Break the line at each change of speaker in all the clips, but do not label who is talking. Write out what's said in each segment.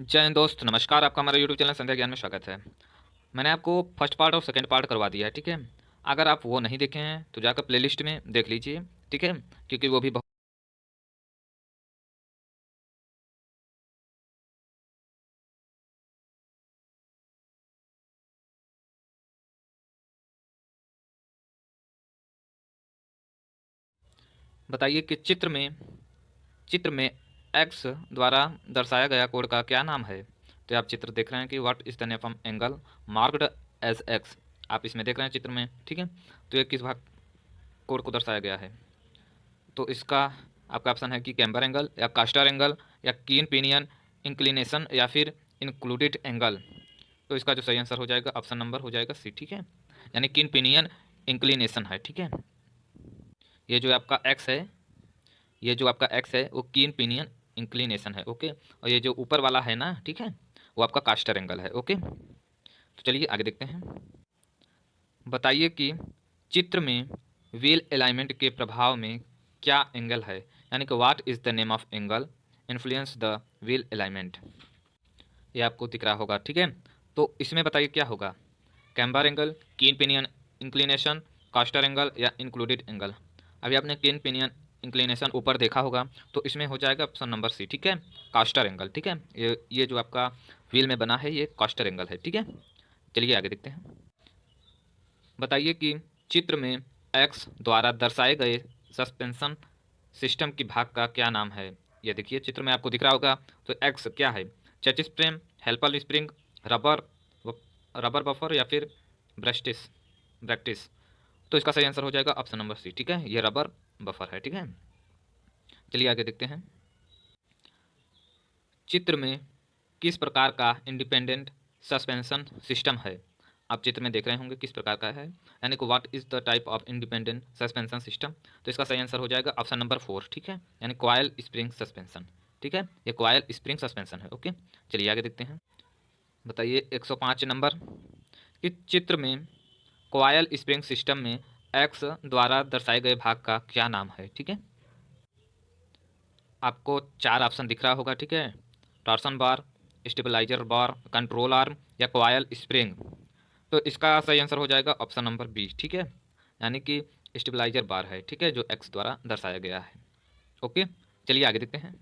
जय हिंद दोस्त, नमस्कार। आपका हमारे यूट्यूब चैनल संध्या ज्ञान में स्वागत है। मैंने आपको फर्स्ट पार्ट और सेकंड पार्ट करवा दिया है, ठीक है। अगर आप वो नहीं देखे हैं तो जाकर प्लेलिस्ट में देख लीजिए, ठीक है, क्योंकि वो भी बहुत बताइए कि चित्र में एक्स द्वारा दर्शाया गया कोड का क्या नाम है। तो आप चित्र देख रहे हैं कि what is the name of angle marked as X. आप इसमें देख रहे हैं चित्र में, ठीक है। तो ये किस भाग कोड को दर्शाया गया है। तो इसका आपका ऑप्शन है कि कैम्बर एंगल या कास्टर एंगल या कीन पिनियन इंक्लिनेशन या फिर इंक्लूडेड एंगल। तो इसका जो सही आंसर हो जाएगा ऑप्शन नंबर हो जाएगा सी, ठीक है। यानी कीन पिनियन इंक्लिनेशन है, ठीक है। ये जो आपका एक्स है, ये जो आपका एक्स है वो कीन पिनियन इंक्लिनेशन है, ओके। और ये जो ऊपर वाला है ना, ठीक है, वो आपका कास्टर एंगल है, ओके। तो चलिए आगे देखते हैं। बताइए कि चित्र में व्हील अलाइनमेंट के प्रभाव में क्या एंगल है। यानी कि what is the name of angle influence the wheel alignment. ये आपको दिख रहा होगा, ठीक है। तो इसमें बताइए क्या होगा, कैम्बर एंगल, कीन पिनियन इंक्लिनेशन, कास्टर एंगल या इंक्लूडेड एंगल। अभी आपने कीन पिनियन इंक्लिनेशन ऊपर देखा होगा, तो इसमें हो जाएगा ऑप्शन नंबर सी, ठीक है, कास्टर एंगल, ठीक है। ये जो आपका व्हील में बना है ये कास्टर एंगल है, ठीक है। चलिए आगे देखते हैं। बताइए कि चित्र में एक्स द्वारा दर्शाए गए सस्पेंशन सिस्टम की भाग का क्या नाम है। ये देखिए चित्र में आपको दिख रहा होगा। तो एक्स क्या है, chassis frame, helper spring, rubber rubber buffer या फिर ब्रेस्टिस ब्रैक्टिस। तो इसका सही आंसर हो जाएगा ऑप्शन नंबर सी, ठीक है, ये रबर बफर है, ठीक है। चलिए आगे देखते हैं। चित्र में किस प्रकार का इंडिपेंडेंट सस्पेंशन सिस्टम है। आप चित्र में देख रहे होंगे किस प्रकार का है, यानी कि what is the type of independent suspension system. तो इसका सही आंसर हो जाएगा ऑप्शन नंबर 4, ठीक है, यानी कॉयल स्प्रिंग सस्पेंशन, ठीक है, ये कॉयल स्प्रिंग सस्पेंशन है, ओके। चलिए आगे देखते हैं। बताइए 105 नंबर कि चित्र में कॉयल स्प्रिंग सिस्टम में एक्स द्वारा दर्शाए गए भाग का क्या नाम है, ठीक है। आपको 4 ऑप्शन दिख रहा होगा, ठीक है, टॉर्सन बार, स्टेबलाइजर बार, कंट्रोल आर्म या कॉयल स्प्रिंग। तो इसका सही आंसर हो जाएगा ऑप्शन नंबर बी, ठीक है, यानी कि स्टेबलाइजर बार है, ठीक है, जो एक्स द्वारा दर्शाया गया है, ओके। चलिए आगे देखते हैं।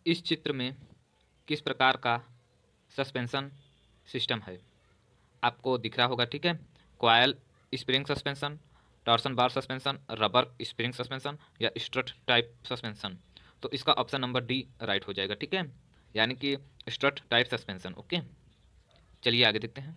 इस चित्र में किस प्रकार का सस्पेंशन सिस्टम है। आपको दिख रहा होगा, ठीक है, कॉयल स्प्रिंग सस्पेंशन, टॉर्सन बार सस्पेंशन, रबर स्प्रिंग सस्पेंशन या स्ट्रट टाइप सस्पेंशन। तो इसका ऑप्शन नंबर डी राइट हो जाएगा, ठीक है, यानी कि स्ट्रट टाइप सस्पेंशन, ओके। चलिए आगे देखते हैं।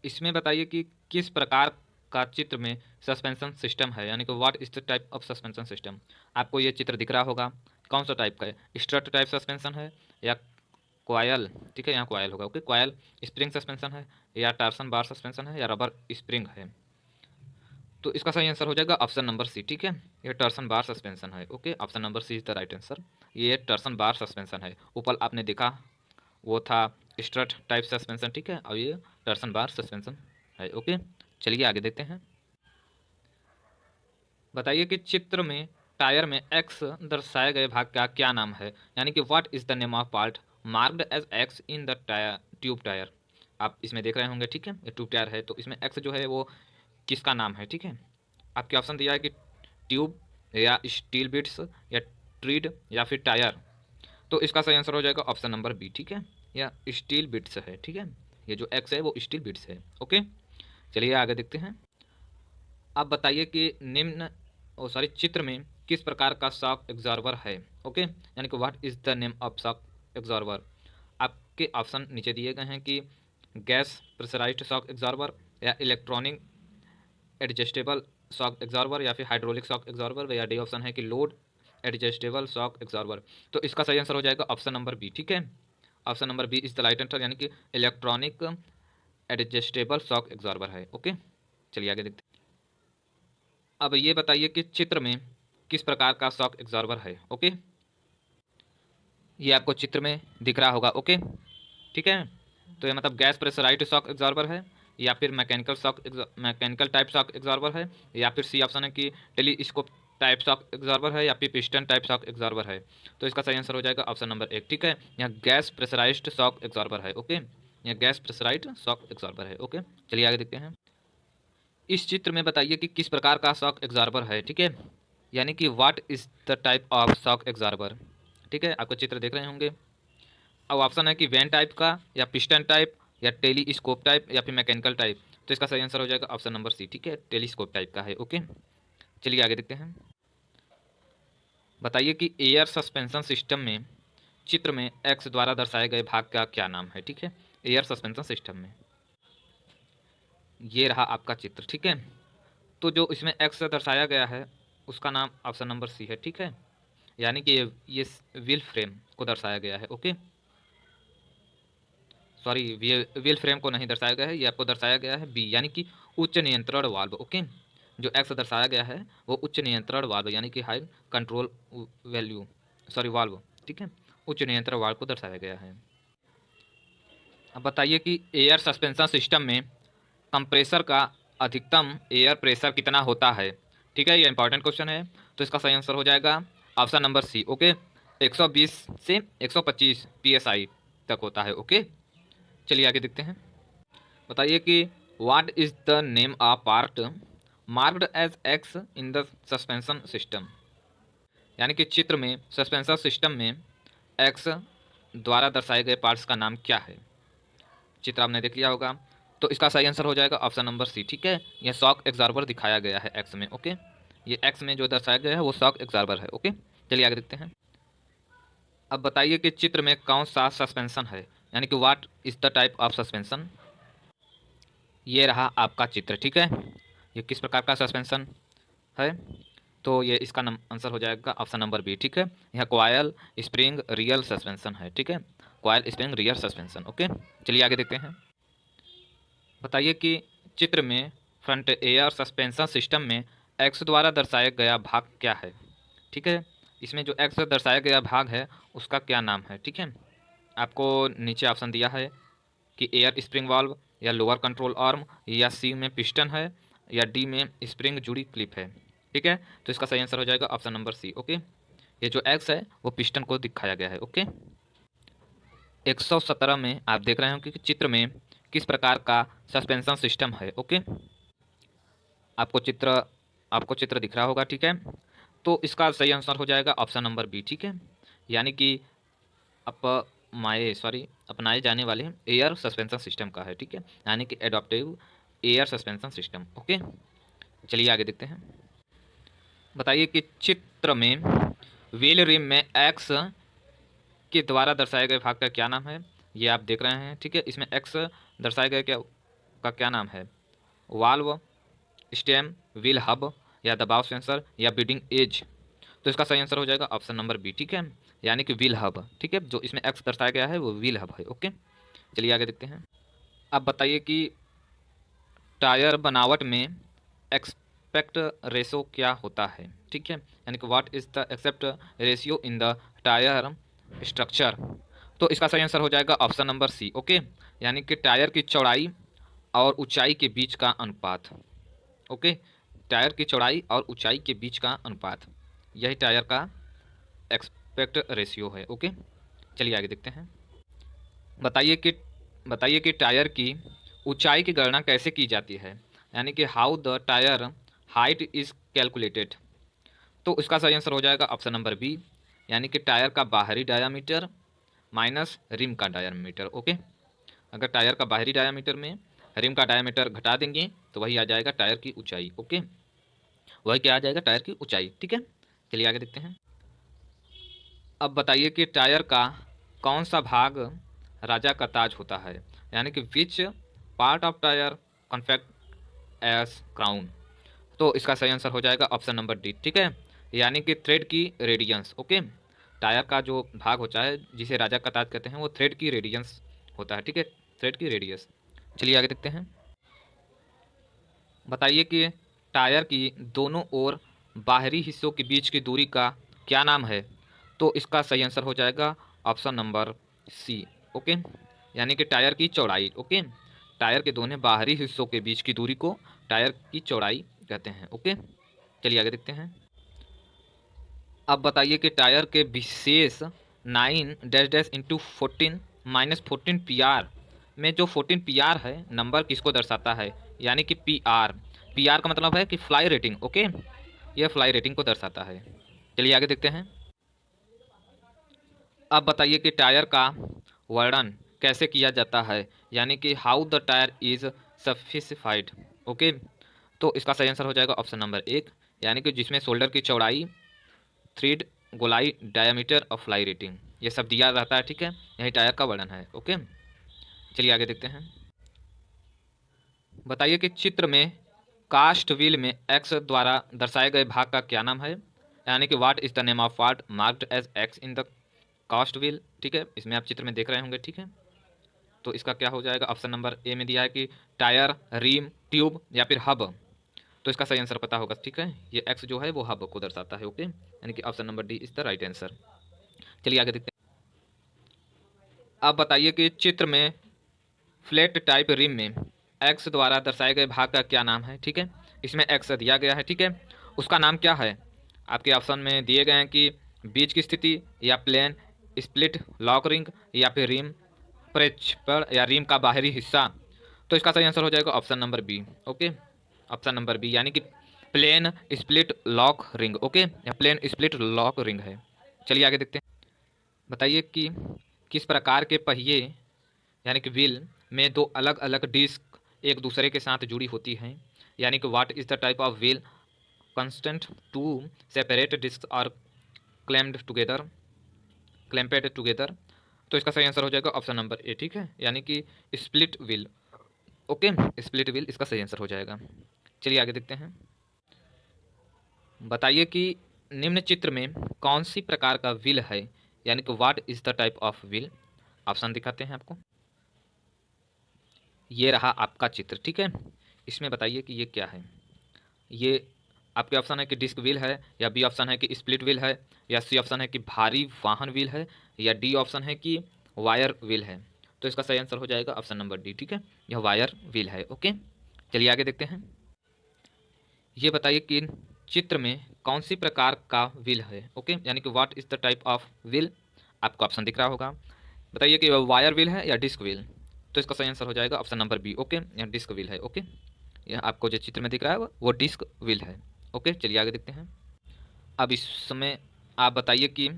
इसमें बताइए कि किस प्रकार का चित्र में सस्पेंशन सिस्टम है, यानी कि what is the type of suspension system. आपको ये चित्र दिख रहा होगा, कौन सा टाइप का है, स्ट्रट टाइप सस्पेंशन है या कॉयल, ठीक है, यहाँ कॉयल होगा, ओके, कॉयल स्प्रिंग सस्पेंशन है या टार्सन बार सस्पेंशन है या रबर स्प्रिंग है। तो इसका सही आंसर हो जाएगा ऑप्शन नंबर सी, ठीक है, ये टर्सन बार सस्पेंशन है, okay, option number C is the right answer. ये टर्सन बार सस्पेंशन है। ऊपर आपने देखा वो था स्ट्रट टाइप सस्पेंशन, ठीक है, और ये टर्सन बार सस्पेंशन है, ओके। चलिए आगे देखते हैं। बताइए कि चित्र में टायर में एक्स दर्शाए गए भाग का क्या नाम है, यानी कि what is the name of part marked as X in the tyre tube tyre. आप इसमें देख रहे होंगे, ठीक है, ये ट्यूब टायर है, तो इसमें एक्स जो है वो किसका नाम है, ठीक है। आपके ऑप्शन दिया है कि ट्यूब या स्टील बिट्स या ट्रीड या फिर टायर। तो इसका सही आंसर हो जाएगा ऑप्शन नंबर बी, ठीक है, या स्टील बिट्स है, ठीक है, ये जो एक्स है वो स्टील बिट्स है, ओके। चलिए आगे देखते हैं। आप बताइए कि निम्न ओ सॉरी चित्र में किस प्रकार का शॉक एब्जॉर्बर है, ओके, यानी कि what is the name of shock absorber. आपके ऑप्शन नीचे दिए गए हैं कि गैस प्रेशराइज्ड शॉक एब्जॉर्बर या इलेक्ट्रॉनिक एडजस्टेबल शॉक एब्जॉर्बर या फिर हाइड्रोलिक शॉक एब्जॉर्बर या डी ऑप्शन है कि लोड एडजस्टेबल शॉक एब्जॉर्बर। तो इसका सही आंसर हो जाएगा ऑप्शन नंबर बी, ठीक है, option number B is the right answer, यानी कि इलेक्ट्रॉनिक एडजस्टेबल शॉक एब्जॉर्बर है, ओके। चलिए आगे देखते हैं। अब ये बताइए कि चित्र में किस प्रकार का शॉक एब्जॉर्बर है, ओके। ये आपको चित्र में दिख रहा होगा, ओके, ठीक है। तो ये मतलब गैस प्रेशराइज्ड शॉक एब्जॉर्बर है या फिर मैकेनिकल टाइप शॉक एब्जॉर्बर है या फिर सी ऑप्शन है कि टेलीस्कोप टाइप शॉक एब्जॉर्बर है या फिर पिस्टन टाइप शॉक एब्जॉर्बर है। तो इसका सही आंसर हो जाएगा ऑप्शन नंबर 1। ठीक है, यहाँ गैस प्रेशराइज्ड शॉक एब्जॉर्बर है। ओके, यहाँ गैस प्रेशराइज्ड शॉक एब्जॉर्बर है। ओके, चलिए आगे देखते हैं। इस चित्र में बताइए कि किस प्रकार का शॉक एब्जॉर्बर है। ठीक है, यानी कि what is the type of shock absorber. ठीक है, आपको चित्र देख रहे होंगे। अब ऑप्शन है कि वैन टाइप का या पिस्टन टाइप या टेलीस्कोप टाइप या फिर मैकेनिकल टाइप। तो इसका सही आंसर हो जाएगा ऑप्शन नंबर सी। ठीक है, टेलीस्कोप टाइप का है। ओके, चलिए आगे देखते हैं। बताइए कि एयर सस्पेंशन सिस्टम में चित्र में एक्स द्वारा दर्शाए गए भाग का क्या नाम है। ठीक है, एयर सस्पेंशन सिस्टम में ये रहा आपका चित्र। ठीक है, तो जो इसमें एक्स से दर्शाया गया है उसका नाम ऑप्शन नंबर सी है। ठीक है, यानी कि ये व्हील फ्रेम को दर्शाया गया है। ओके, सॉरी, व्हील फ्रेम को नहीं दर्शाया गया है, ये आपको दर्शाया गया है बी, यानी कि उच्च नियंत्रण वाल्व। ओके, जो एक्स दर्शाया गया है वो उच्च नियंत्रण वाल्व यानी कि high control value sorry valve. ठीक है, उच्च नियंत्रण वाल्व को दर्शाया गया है। अब बताइए कि एयर सस्पेंशन सिस्टम में कंप्रेसर का अधिकतम एयर प्रेशर कितना होता है। ठीक है, ये इंपॉर्टेंट क्वेश्चन है। तो इसका सही आंसर हो जाएगा ऑप्शन नंबर सी। ओके, 120 से 125 psi तक होता है। ओके, चलिए आगे देखते हैं। बताइए कि what is the name of part marked as X in the suspension system. यानी कि चित्र में सस्पेंशन सिस्टम में एक्स द्वारा दर्शाए गए पार्ट्स का नाम क्या है। चित्र आपने देख लिया होगा, तो इसका सही आंसर हो जाएगा ऑप्शन नंबर सी। ठीक है, यह शॉक एब्जॉर्बर दिखाया गया है एक्स में। ओके, ये एक्स में जो दर्शाया गया है वो शॉक एब्जॉर्बर है। ओके, चलिए आगे देखते हैं। अब बताइए कि चित्र में कौन सा सस्पेंशन है, यानी कि what is the type of suspension. ये रहा आपका चित्र। ठीक है, ये किस प्रकार का सस्पेंशन है, तो ये इसका आंसर हो जाएगा ऑप्शन नंबर बी। ठीक है, यह कॉयल स्प्रिंग रियल सस्पेंशन है। ठीक है, coil spring real suspension. Okay, चलिए आगे देखते हैं। बताइए कि चित्र में फ्रंट एयर सस्पेंशन सिस्टम में एक्स द्वारा दर्शाया गया भाग क्या है। ठीक है, इसमें जो एक्स दर्शाया गया भाग है उसका क्या नाम है। ठीक है, आपको नीचे ऑप्शन दिया है कि एयर स्प्रिंग वाल्व या लोअर कंट्रोल आर्म या सी में पिस्टन है या डी में स्प्रिंग जुड़ी क्लिप है। ठीक है, तो इसका सही आंसर हो जाएगा ऑप्शन नंबर सी। ओके, ये जो एक्स है वो पिस्टन को दिखाया गया है। ओके, 117 में आप देख रहे हो कि चित्र में किस प्रकार का सस्पेंशन सिस्टम है। ओके, आपको चित्र दिख रहा होगा। ठीक है, तो इसका सही आंसर हो जाएगा ऑप्शन नंबर बी। ठीक है, यानी कि अपनाए जाने वाले एयर सस्पेंशन सिस्टम का है। ठीक है, यानी कि adaptive air suspension system. Okay, चलिए आगे देखते हैं। बताइए कि चित्र में व्हील रिम में एक्स के द्वारा दर्शाए गए भाग का क्या नाम है। ये आप देख रहे हैं। ठीक है, इसमें एक्स दर्शाए गए क्या नाम है। वाल्व, स्टेम, व्हील हब या दबाव सेंसर या बीडिंग एज। तो इसका सही आंसर हो जाएगा ऑप्शन नंबर बी। ठीक है, यानी कि व्हील हब। ठीक है, जो इसमें एक्स दर्शाया गया है वो व्हील हब है। ओके, चलिए आगे देखते हैं। अब बताइए कि टायर बनावट में एक्सपेक्ट रेशो क्या होता है। ठीक है, यानी कि what is the aspect ratio in the tyre structure. तो इसका सही आंसर हो जाएगा ऑप्शन नंबर सी। ओके, यानी कि टायर की चौड़ाई और ऊंचाई के बीच का अनुपात। ओके, टायर की चौड़ाई और ऊंचाई के बीच का अनुपात, यही टायर का एक्सपेक्ट रेशियो है। ओके, चलिए आगे देखते हैं। बताइए कि टायर की ऊंचाई की गणना कैसे की जाती है, यानी कि how the tyre height is calculated. तो इसका सही आंसर हो जाएगा ऑप्शन नंबर बी, यानी कि टायर का बाहरी डायामीटर माइनस रिम का डायामीटर। ओके, अगर टायर का बाहरी डायामीटर में रिम का डायामीटर घटा देंगे तो वही आ जाएगा टायर की ऊंचाई। ओके, वही क्या आ जाएगा, टायर की ऊंचाई। ठीक है, चलिए आगे देखते हैं। अब बताइए कि टायर का कौन सा भाग राजा का ताज होता है, यानी कि which part of tyre contact as crown. तो इसका सही आंसर हो जाएगा ऑप्शन नंबर डी। ठीक है, यानी कि थ्रेड की रेडियंस। ओके, टायर का जो भाग होता है जिसे राजा का ताज कहते हैं वो थ्रेड की रेडियंस होता है। ठीक है, थ्रेड की रेडियस। चलिए आगे देखते हैं। बताइए कि टायर की दोनों ओर बाहरी हिस्सों के बीच की दूरी का क्या नाम है। तो इसका सही आंसर हो जाएगा ऑप्शन नंबर सी। ओके, यानी कि टायर की चौड़ाई। ओके, टायर के दोनों बाहरी हिस्सों के बीच की दूरी को टायर की चौड़ाई कहते हैं। ओके, चलिए आगे देखते हैं। अब बताइए कि टायर के विशेष 9 dash dash into 14 minus 14 P R में जो 14 पी आर है नंबर किसको दर्शाता है, यानी कि पी आर। पी आर का मतलब है कि फ्लाई रेटिंग। ओके, यह फ्लाई रेटिंग को दर्शाता है। चलिए आगे देखते हैं। अब बताइए कि टायर का वर्णन कैसे किया जाता है, यानी कि how the tyre is specified. Okay, तो इसका सही आंसर हो जाएगा ऑप्शन नंबर एक, यानी कि जिसमें शोल्डर की चौड़ाई, थ्रेड, गोलाई, डायमीटर और फ्लाई रेटिंग ये सब दिया रहता है। ठीक है, यही टायर का वर्णन है। ओके, चलिए आगे देखते हैं। बताइए कि चित्र में कास्ट व्हील में एक्स द्वारा दर्शाए गए भाग का क्या नाम है, यानी कि what is the name of part marked as X in the cast wheel. ठीक है, इसमें आप चित्र में देख रहे होंगे। ठीक है, तो इसका क्या हो जाएगा, ऑप्शन नंबर ए में दिया है कि टायर, रिम, ट्यूब या फिर हब। तो इसका सही आंसर पता होगा। ठीक है, ये एक्स जो है वो हब को दर्शाता है। ओके, यानी कि option number D is the right answer. चलिए आगे देखते हैं। अब बताइए कि चित्र में फ्लैट टाइप रिम में एक्स द्वारा दर्शाए गए भाग का क्या नाम है। ठीक है, इसमें एक्स दिया गया है। ठीक है, उसका नाम क्या है, आपके ऑप्शन में दिए गए हैं कि बीच की स्थिति या प्लेन, स्प्लिट, लॉक रिंग या फिर रिम प्रेक्षपण या रिम का बाहरी हिस्सा। तो इसका सही आंसर हो जाएगा option number B. Okay, option number B, यानी कि plain split lock ring. Okay, या प्लेन स्प्लिट लॉक रिंग है। चलिए आगे देखते हैं। बताइए कि किस प्रकार के पहिए यानी कि व्हील में दो अलग अलग डिस्क एक दूसरे के साथ जुड़ी होती हैं, यानी कि what is the type of wheel constant two separate disc और क्लैम्प्ड टुगेदर क्लैम्पेड टुगेदर। तो इसका सही आंसर हो जाएगा ऑप्शन नंबर ए। ठीक है, यानी कि split wheel. Okay, split wheel इसका सही आंसर हो जाएगा। चलिए आगे देखते हैं। बताइए कि निम्न चित्र में कौन सी प्रकार का व्हील है, यानी कि what is the type of wheel. Option दिखाते हैं आपको। ये रहा आपका चित्र। ठीक है, इसमें बताइए कि ये क्या है। ये आपके ऑप्शन है कि डिस्क व्हील है, या बी ऑप्शन है कि स्प्लिट व्हील है, या सी ऑप्शन है कि भारी वाहन व्हील है, या डी ऑप्शन है कि वायर व्हील है। तो इसका सही आंसर हो जाएगा ऑप्शन नंबर डी। ठीक है, यह वायर व्हील है। ओके, चलिए आगे देखते हैं। ये बताइए कि चित्र में कौन सी प्रकार का व्हील है। ओके, यानी कि what is the type of wheel. आपको ऑप्शन दिख रहा होगा। बताइए कि वायर व्हील है या डिस्क व्हील। तो इसका सही आंसर हो जाएगा ऑप्शन नंबर बी। ओके, यह डिस्क व्हील है। ओके, यह आपको जो चित्र में दिख रहा है वो डिस्क व्हील है। ओके, चलिए आगे देखते हैं। अब इस समय आप बताइए कि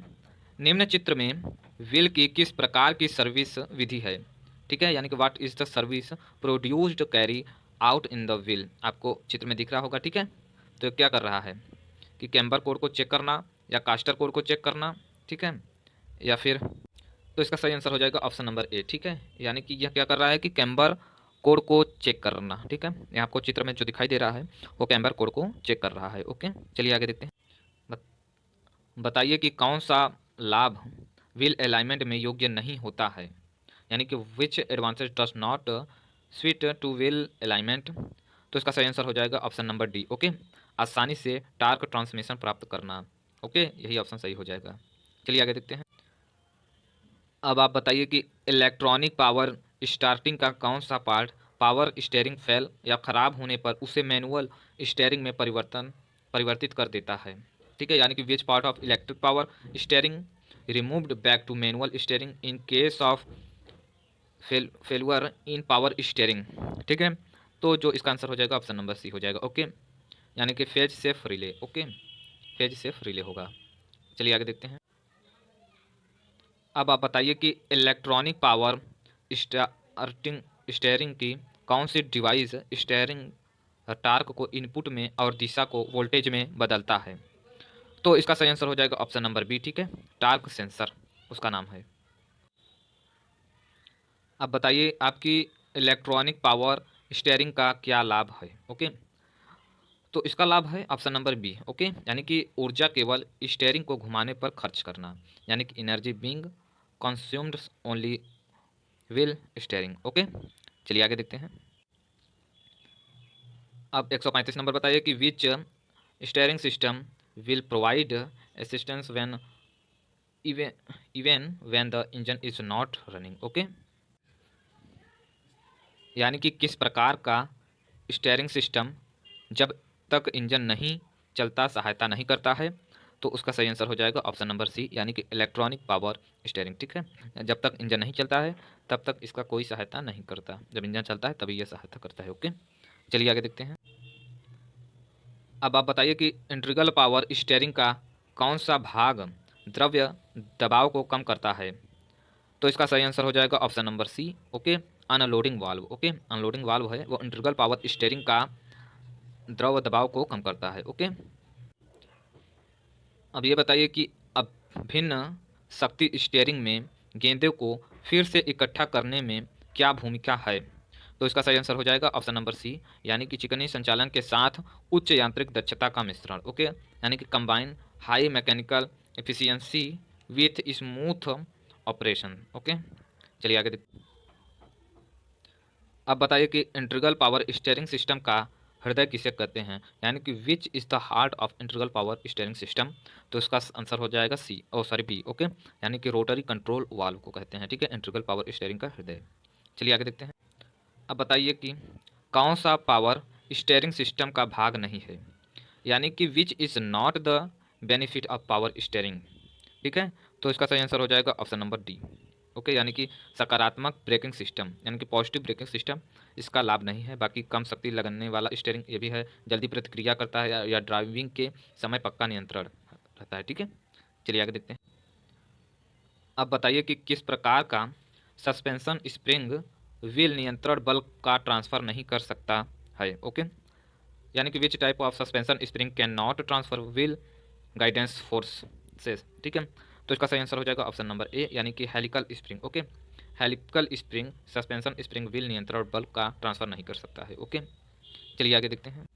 निम्न चित्र में व्हील की किस प्रकार की सर्विस विधि है। ठीक है, यानी कि what is the service produced carry out in the wheel. आपको चित्र में दिख रहा होगा। ठीक है, तो क्या कर रहा है कि कैम्बर कोड को चेक करना या कास्टर कोड को चेक करना। ठीक है, या फिर, तो इसका सही आंसर हो जाएगा ऑप्शन नंबर ए। ठीक है, यानी कि यह क्या कर रहा है कि कैम्बर कोड को चेक करना। ठीक है, यहाँ आपको चित्र में जो दिखाई दे रहा है वो कैम्बर कोड को चेक कर रहा है। ओके, चलिए आगे देखते हैं। बताइए कि कौन सा लाभ व्हील अलाइनमेंट में योग्य नहीं होता है, यानी कि which advantage does not suit to wheel alignment. तो इसका सही आंसर हो जाएगा ऑप्शन नंबर डी। ओके, आसानी से टार्क ट्रांसमिशन प्राप्त करना। ओके, यही ऑप्शन सही हो जाएगा। चलिए आगे देखते हैं। अब आप बताइए कि इलेक्ट्रॉनिक पावर स्टार्टिंग का कौन सा पार्ट पावर स्टीयरिंग फेल या ख़राब होने पर उसे मैनुअल स्टीयरिंग में परिवर्तित कर देता है। ठीक है, यानी कि which part of electric power steering removed back to manual steering in case of failure in power steering. ठीक है, तो जो इसका आंसर हो जाएगा ऑप्शन नंबर सी हो जाएगा। ओके, यानी कि phase safe relay. Okay, phase safe relay होगा। चलिए आगे देखते हैं। अब आप बताइए कि इलेक्ट्रॉनिक पावर स्टार्टिंग स्टीयरिंग की कौन सी डिवाइस स्टीयरिंग टार्क को इनपुट में और दिशा को वोल्टेज में बदलता है। तो इसका सही आंसर हो जाएगा ऑप्शन नंबर बी। ठीक है, टार्क सेंसर उसका नाम है। अब बताइए आपकी इलेक्ट्रॉनिक पावर स्टीयरिंग का क्या लाभ है। ओके, तो इसका लाभ है ऑप्शन नंबर बी। ओके, यानी कि ऊर्जा केवल स्टीयरिंग को घुमाने पर खर्च करना, यानी कि energy being consumed only wheel steering. Okay, चलिए आगे देखते हैं। अब 135 नंबर बताइए कि which steering system will provide assistance when even when the engine is not running. Okay, यानी कि किस प्रकार का स्टीयरिंग सिस्टम जब तक इंजन नहीं चलता सहायता नहीं करता है। तो उसका सही आंसर हो जाएगा ऑप्शन नंबर सी, यानी कि इलेक्ट्रॉनिक पावर स्टीयरिंग। ठीक है, जब तक इंजन नहीं चलता है तब तक इसका कोई सहायता नहीं करता, जब इंजन चलता है तभी यह सहायता करता है। ओके, चलिए आगे देखते हैं। अब आप बताइए कि इंटीग्रल पावर स्टीयरिंग का कौन सा भाग द्रव्य दबाव को कम करता है? तो इसका सही आंसर हो जाएगा option number C. Okay, unloading valve. Okay, unloading valve है वो इंटीग्रल पावर स्टीयरिंग का द्रव दबाव को कम करता है। ओके, अब ये बताइए कि अब भिन्न शक्ति स्टीयरिंग में गेंदों को फिर से इकट्ठा करने में क्या भूमिका है? तो इसका सही आंसर हो जाएगा ऑप्शन नंबर सी, यानी कि चिकनी संचालन के साथ उच्च यांत्रिक दक्षता का मिश्रण। ओके, यानी कि combine high mechanical efficiency with smooth operation. Okay, चलिए आगे देखते हैं। अब बताइए कि इंटीग्रल पावर स्टीयरिंग सिस्टम का हृदय किसे कहते हैं, यानी कि which is the heart of integral power steering system? तो इसका आंसर हो जाएगा सी, ओ सॉरी बी। ओके, यानी कि रोटरी कंट्रोल वाल्व को कहते हैं। ठीक है, इंटीग्रल पावर स्टीयरिंग का हृदय। चलिए आगे देखते हैं। अब बताइए कि कौन सा पावर स्टीयरिंग सिस्टम का भाग नहीं है, यानी कि which is not the benefit of power steering. ठीक है, तो इसका सही आंसर हो जाएगा ऑप्शन नंबर डी। ओके, यानी कि सकारात्मक ब्रेकिंग सिस्टम, यानी कि पॉजिटिव ब्रेकिंग सिस्टम इसका लाभ नहीं है। बाकी कम शक्ति लगने वाला स्टीयरिंग ये भी है, जल्दी प्रतिक्रिया करता है या ड्राइविंग के समय पक्का नियंत्रण रहता है। ठीक है, चलिए आगे देखते हैं। अब बताइए कि किस प्रकार का सस्पेंशन स्प्रिंग व्हील नियंत्रण बल का ट्रांसफर नहीं कर सकता है? ओके, यानी कि which type of suspension spring can not transfer wheel guidance force से। ठीक है, तो इसका सही आंसर हो जाएगा ऑप्शन नंबर ए, यानी कि helical spring. Okay, helical spring suspension spring wheel नियंत्रण बल का ट्रांसफर नहीं कर सकता है। ओके, चलिए आगे देखते हैं।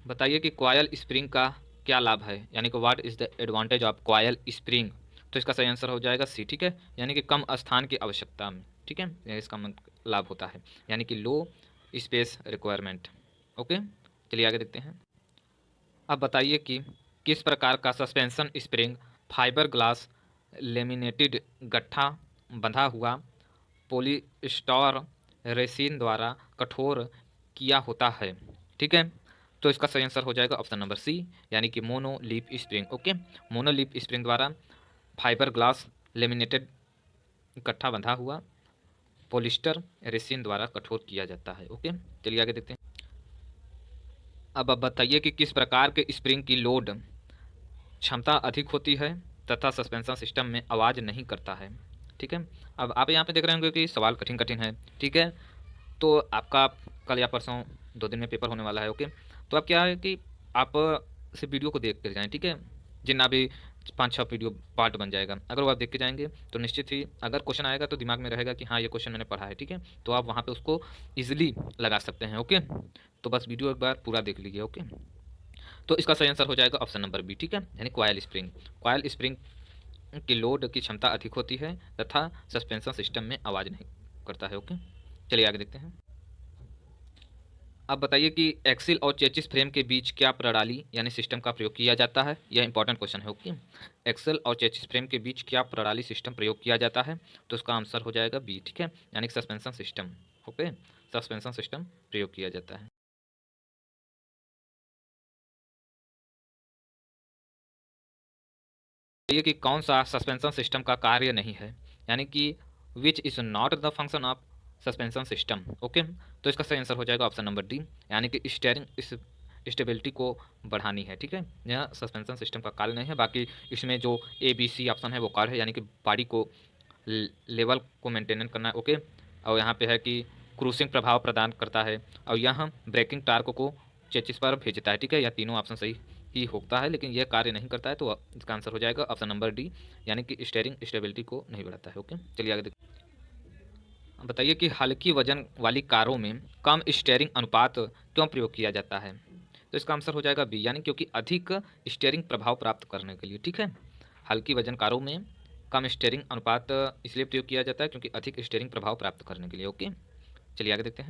बताइए कि कॉयल स्प्रिंग का क्या लाभ है, यानी कि what is the advantage of coil spring? तो इसका सही आंसर हो जाएगा सी। ठीक है, यानी कि कम स्थान की आवश्यकता में। ठीक है, यह इसका लाभ होता है, यानी कि लो स्पेस रिक्वायरमेंट। ओके, चलिए आगे देखते हैं। अब बताइए कि किस प्रकार का suspension spring fibre glass laminated गट्ठा बंधा हुआ पॉलीस्टर रेसिन द्वारा कठोर किया होता है? ठीक है, तो इसका सही आंसर हो जाएगा ऑप्शन नंबर सी, यानी कि मोनोलीफ स्प्रिंग। ओके, मोनोलीफ स्प्रिंग द्वारा फाइबर ग्लास लेमिनेटेड इकट्ठा बंधा हुआ पॉलिस्टर रेसिन द्वारा कठोर किया जाता है। ओके, चलिए आगे देखते हैं। अब बताइए कि किस प्रकार के स्प्रिंग की लोड क्षमता अधिक होती है तथा सस्पेंशन सिस्टम में आवाज़ नहीं करता है? ठीक है, अब आप यहाँ पे देख रहे होंगे कि सवाल कठिन कठिन है। ठीक है, तो आपका कल या परसों 2 दिन में पेपर होने वाला है। ओके, तो अब क्या है कि आप से वीडियो को देख कर जाएँ। ठीक है, जितना भी 5-6 वीडियो पार्ट बन जाएगा, अगर वो आप देख के जाएंगे तो निश्चित ही अगर क्वेश्चन आएगा तो दिमाग में रहेगा कि हाँ ये क्वेश्चन मैंने पढ़ा है। ठीक है, तो आप वहाँ पे उसको ईजिली लगा सकते हैं। ओके, तो बस वीडियो एक बार पूरा देख लीजिए। ओके, तो इसका सही आंसर हो जाएगा ऑप्शन नंबर बी। ठीक है, यानी कॉयल स्प्रिंग। कॉयल स्प्रिंग की लोड की क्षमता अधिक होती है तथा सस्पेंशन सिस्टम में आवाज़ नहीं करता है। ओके, चलिए आगे देखते हैं। अब बताइए कि एक्सिल और चेचिस फ्रेम के बीच क्या प्रणाली यानी सिस्टम का प्रयोग किया जाता है? यह इंपॉर्टेंट क्वेश्चन है। ओके, एक्सेल और चेचिस फ्रेम के बीच क्या प्रणाली सिस्टम प्रयोग किया जाता है? तो उसका आंसर हो जाएगा बी। ठीक है, यानी कि suspension system. Okay, suspension system प्रयोग किया जाता है। ये कि कौन सा सस्पेंशन सिस्टम का कार्य नहीं है, यानी कि which is not the function of suspension system. Okay, तो इसका सही आंसर हो जाएगा ऑप्शन नंबर डी, यानी कि स्टीयरिंग इस स्टेबिलिटी को बढ़ानी है। ठीक है, यह सस्पेंशन सिस्टम का कार्य नहीं है। बाकी इसमें जो ए बी सी ऑप्शन है वो कार्य है, यानी कि बॉडी को लेवल को मेंटेन करना है। ओके, और यहाँ पे है कि क्रूसिंग प्रभाव प्रदान करता है और यह ब्रेकिंग टार्क को चेचिस पर भेजता है। ठीक है, यह तीनों ऑप्शन सही ही होता है, लेकिन यह कार्य नहीं करता है, तो इसका आंसर हो जाएगा ऑप्शन नंबर डी, यानी कि स्टीयरिंग स्टेबिलिटी को नहीं बढ़ाता है। ओके, चलिए आगे देखिए। बताइए कि हल्की वजन वाली कारों में कम स्टीयरिंग अनुपात क्यों प्रयोग किया जाता है? तो इसका आंसर हो जाएगा बी, यानी क्योंकि अधिक स्टीयरिंग प्रभाव प्राप्त करने के लिए। ठीक है, हल्की वजन कारों में कम स्टीयरिंग अनुपात इसलिए प्रयोग किया जाता है क्योंकि अधिक स्टीयरिंग प्रभाव प्राप्त करने के लिए। ओके, चलिए आगे देखते हैं।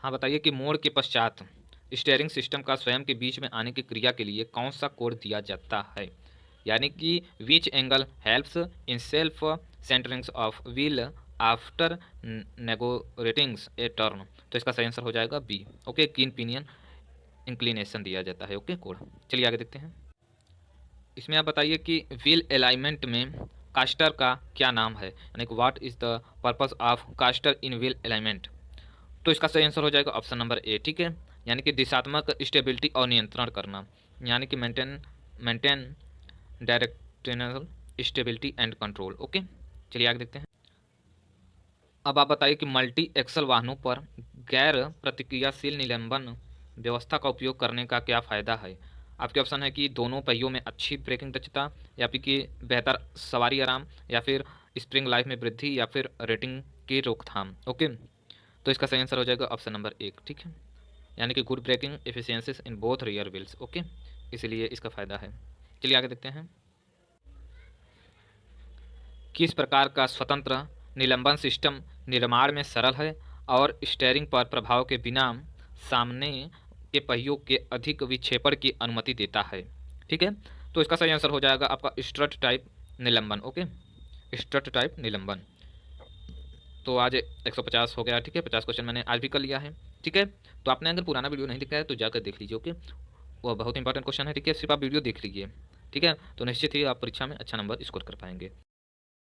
हाँ, बताइए कि मोड़ के पश्चात स्टीयरिंग सिस्टम का स्वयं के बीच में आने की क्रिया के लिए कौन सा कोड दिया जाता है, यानी कि which angle helps in self centerings of wheel after negotiatings a turn? तो इसका सही आंसर हो जाएगा B. Okay, king pinion inclination दिया जाता है। ओके कोड, चलिए आगे देखते हैं। इसमें आप बताइए कि व्हील अलाइनमेंट में कास्टर का क्या नाम है, यानी कि what is the purpose of castor in wheel alignment. तो इसका सही आंसर हो जाएगा ऑप्शन नंबर ए, ठीक है, यानी कि दिशात्मक स्टेबिलिटी और नियंत्रण करना, यानी कि maintain directional stability and control. Okay, चलिए आगे देखते हैं। अब आप बताइए कि मल्टी एक्सल वाहनों पर गैर प्रतिक्रियाशील निलंबन व्यवस्था का उपयोग करने का क्या फ़ायदा है। आपके ऑप्शन है कि दोनों पहियों में अच्छी ब्रेकिंग दक्षता, या फिर कि बेहतर सवारी आराम, या फिर स्प्रिंग लाइफ में वृद्धि, या फिर रेटिंग की रोकथाम। ओके, तो इसका सही आंसर हो जाएगा ऑप्शन नंबर एक, ठीक है, यानी कि good braking efficiencies in both rear wheels. Okay, इसलिए इसका फ़ायदा है। चलिए आगे देखते हैं। किस प्रकार का स्वतंत्र निलंबन सिस्टम निर्माण में सरल है और स्टीयरिंग पर प्रभाव के बिना सामने के पहियों के अधिक विक्षेपण की अनुमति देता है। ठीक है, तो इसका सही आंसर हो जाएगा आपका स्ट्रट टाइप निलंबन। ओके, स्ट्रट टाइप निलंबन। तो आज 150 हो गया, ठीक है, 50 क्वेश्चन मैंने आज भी कर लिया है। ठीक है, तो आपने अगर पुराना वीडियो नहीं देखा है तो जाकर देख लीजिए। ओके, वो बहुत इंपॉर्टेंट क्वेश्चन है, ठीक है, सिर्फ आप वीडियो देख लीजिए। ठीक है, तो निश्चित ही आप परीक्षा में अच्छा नंबर स्कोर कर पाएंगे।